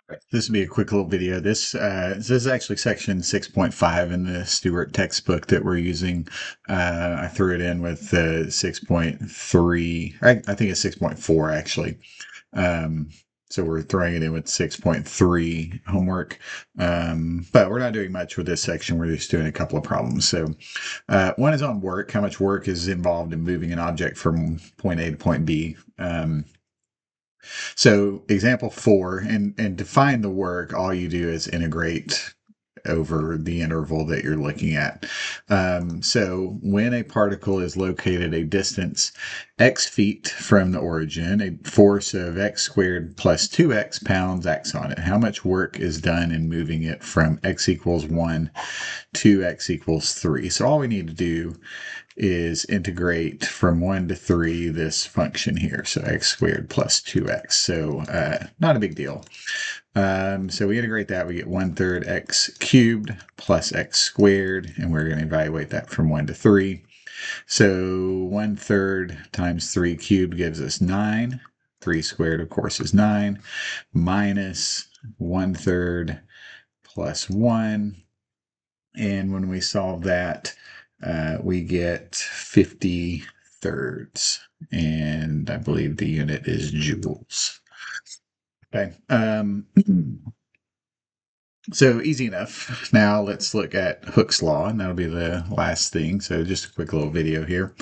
Right. This will be a quick little video. This is actually section 6.5 in the Stewart textbook that we're using. I threw it in with 6.3. I think it's 6.4 actually. Um, so we're throwing it in with 6.3 homework. But we're not doing much with this section. We're just doing a couple of problems. So one is on work. How much work is involved in moving an object from point A to point B? So example 4, and to find the work, all you do is integrate over the interval that you're looking at. So when a particle is located a distance x feet from the origin, a force of x squared plus 2x pounds acts on it. How much work is done in moving it from x equals 1 to x equals 3? So all we need to do is integrate from 1 to 3 this function here. So x squared plus 2x. So not a big deal. So we integrate that, we get 1/3 x cubed plus x squared, and we're going to evaluate that from 1 to 3. So 1/3 times 3 cubed gives us 9. 3 squared, of course, is 9, minus 1/3 plus 1. And when we solve that, we get 50 thirds. And I believe the unit is joules. Okay. So easy enough. Now let's look at Hooke's law, and that'll be the last thing. So just a quick little video here.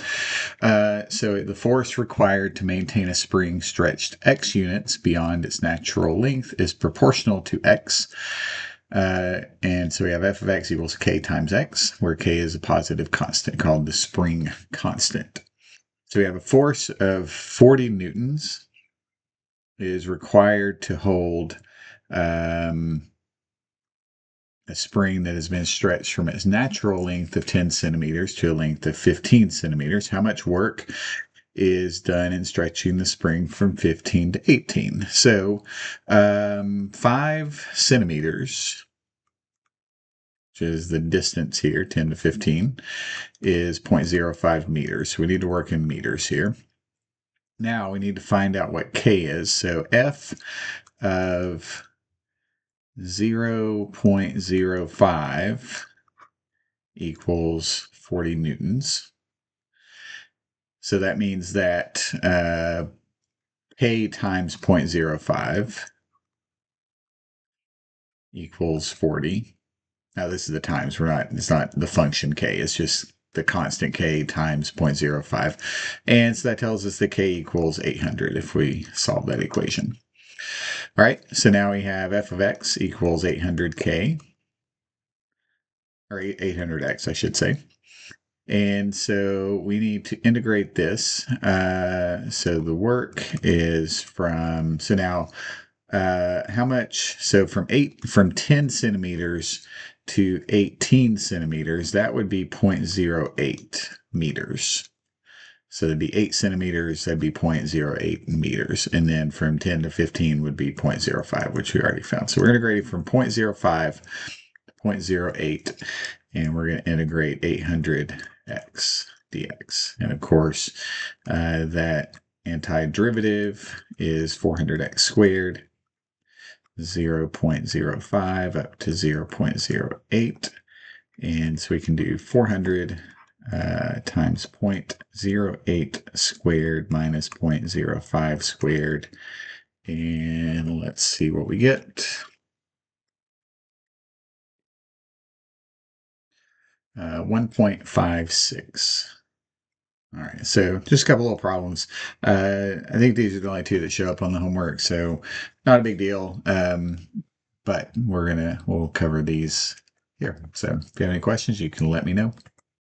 So the force required to maintain a spring stretched x units beyond its natural length is proportional to x. And so we have f of x equals k times x, where k is a positive constant called the spring constant. So we have a force of 40 newtons is required to hold a spring that has been stretched from its natural length of 10 centimeters to a length of 15 centimeters. How much work is done in stretching the spring from 15 to 18? So 5 centimeters, which is the distance here, 10 to 15, is 0.05 meters. So we need to work in meters here. Now we need to find out what k is. So f of 0.05 equals 40 newtons. So that means that k times 0.05 equals 40. Now this is the times. It's not the function k. It's just the constant k times 0.05. And so that tells us that k equals 800 if we solve that equation. All right, so now we have f of x equals 800k, or 800x, I should say. And so we need to integrate this. So the work is from, so now how much? So from 10 centimeters to 18 centimeters, that would be 0.08 meters. So it'd be 8 centimeters, that'd be 0.08 meters. And then from 10 to 15 would be 0.05, which we already found. So we're integrating from 0.05 to 0.08, and we're going to integrate 800x dx. And of course, that antiderivative is 400x squared, 0.05 up to 0.08. And so we can do 400 times 0.08 squared minus 0.05 squared. And let's see what we get. 1.56. All right, so just a couple little problems. I think these are the only two that show up on the homework, so not a big deal. But we'll cover these here. So if you have any questions, you can let me know.